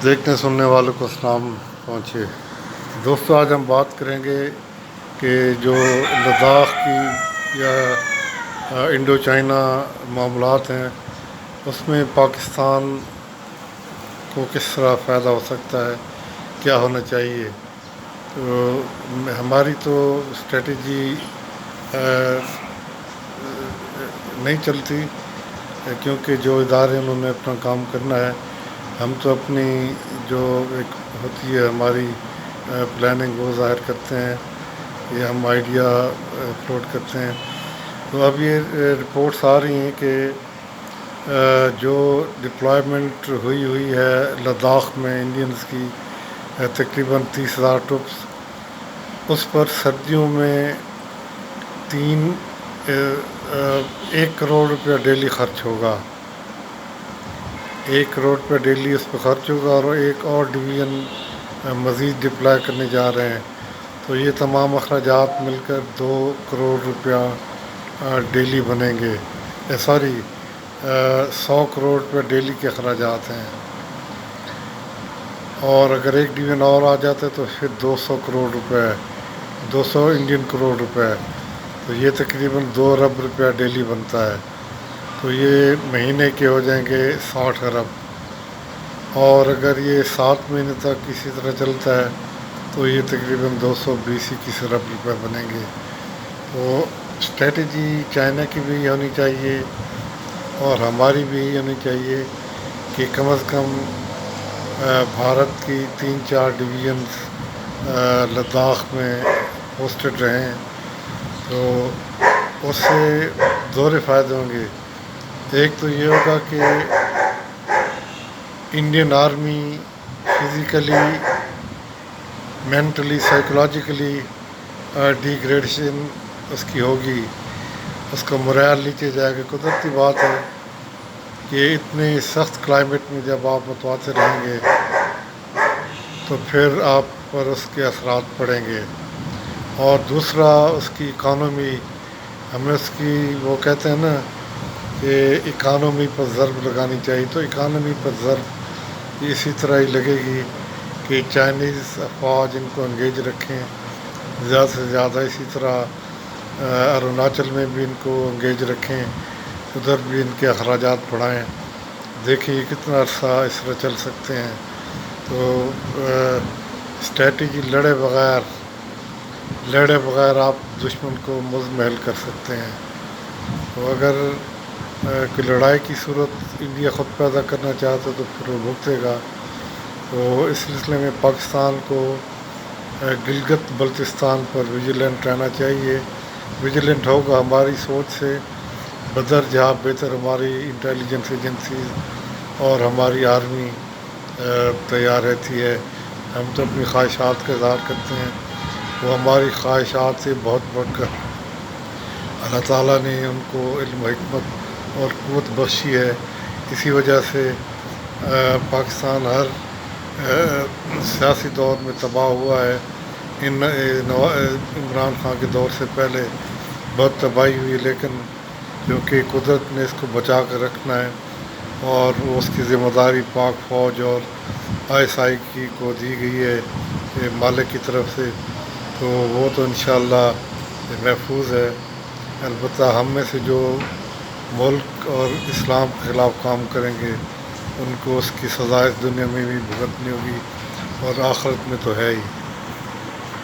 دیکھنے سننے والوں کو سلام پہنچے۔ دوستو، آج ہم بات کریں گے کہ جو لداخ کی یا انڈو چائنا معاملات ہیں، اس میں پاکستان کو کس طرح فائدہ ہو سکتا ہے، کیا ہونا چاہیے۔ تو ہماری تو اسٹریٹجی نہیں چلتی، کیونکہ جو ادارے انہوں نے اپنا کام کرنا ہے، ہم تو اپنی جو ایک ہوتی ہے ہماری پلاننگ وہ ظاہر کرتے ہیں یا ہم آئیڈیا فلوٹ کرتے ہیں۔ تو اب یہ رپورٹس آ رہی ہیں کہ جو ڈپلائمنٹ ہوئی ہے لداخ میں انڈینز کی تقریباً 30,000 ٹرپس، اس پر سردیوں میں 1 کروڑ روپیہ ڈیلی خرچ ہوگا۔ 1 کروڑ روپیہ ڈیلی اس پہ خرچ ہوگا، اور ایک اور ڈویژن مزید ڈپلائی کرنے جا رہے ہیں۔ تو یہ تمام اخراجات مل کر 2 کروڑ روپیہ ڈیلی بنیں گے۔ 100 کروڑ روپیہ ڈیلی کے اخراجات ہیں، اور اگر ایک ڈویژن اور آ جاتا ہے تو پھر 200 کروڑ روپے، 200 انڈین کروڑ روپے، تو یہ تقریباً 2 ارب روپیہ ڈیلی بنتا ہے۔ تو یہ مہینے کے ہو جائیں گے 60 ارب، اور اگر یہ 7 مہینے تک اسی طرح چلتا ہے تو یہ تقریباً 220-21 ارب روپے بنیں گے۔ تو اسٹریٹجی چائنا کی بھی ہونی چاہیے اور ہماری بھی ہونی چاہیے کہ کم از کم بھارت کی 3-4 ڈویژنز لداخ میں پوسٹڈ رہیں، تو اس سے دوہرے فائدے ہوں گے۔ ایک تو یہ ہوگا کہ Indian army physically, mentally, psychologically degradation اس کی ہوگی، اس کا مورال نیچے جائے گا۔ قدرتی بات ہے کہ اتنے سخت کلائمیٹ میں جب آپ متواتر رہیں گے تو پھر آپ پر اس کے اثرات پڑیں گے۔ اور دوسرا، اس کی اکانومی، ہمیں اس کی وہ کہتے ہیں نا کہ اکانومی پر ضرب لگانی چاہیے، تو اکانومی پر ضرب اسی طرح ہی لگے گی کہ چائنیز افواج ان کو انگیج رکھیں زیادہ سے زیادہ، اسی طرح اروناچل میں بھی ان کو انگیج رکھیں، ادھر بھی ان کے اخراجات بڑھائیں۔ دیکھیں کتنا عرصہ اس طرح چل سکتے ہیں۔ تو اسٹریٹجی لڑے بغیر آپ دشمن کو مزمحل کر سکتے ہیں۔ تو اگر کوئی لڑائی کی صورت انڈیا خود پیدا کرنا چاہتا ہے تو پھر وہ بھگتے گا۔ تو اس سلسلے میں پاکستان کو گلگت بلتستان پر ویجیلنٹ رہنا چاہیے۔ ویجیلنٹ ہوگا، ہماری سوچ سے بدر جہاں بہتر ہماری انٹیلیجنس ایجنسیز اور ہماری آرمی تیار رہتی ہے۔ ہم تو اپنی خواہشات کا اظہار کرتے ہیں، وہ ہماری خواہشات سے بہت بڑھ کر اللہ تعالیٰ نے ان کو علم و حکمت اور قوت بخشی ہے۔ اسی وجہ سے پاکستان ہر سیاسی دور میں تباہ ہوا ہے۔ عمران خان کے دور سے پہلے بہت تباہی ہوئی، لیکن کیونکہ قدرت نے اس کو بچا کر رکھنا ہے اور اس کی ذمہ داری پاک فوج اور ISI کی کو دی گئی ہے مالک کی طرف سے، تو وہ تو انشاءاللہ محفوظ ہے۔ البتہ ہم میں سے جو ملک اور اسلام کے خلاف کام کریں گے ان کو اس کی سزا اس دنیا میں بھی بھگتنی ہوگی، اور آخرت میں تو ہے ہی۔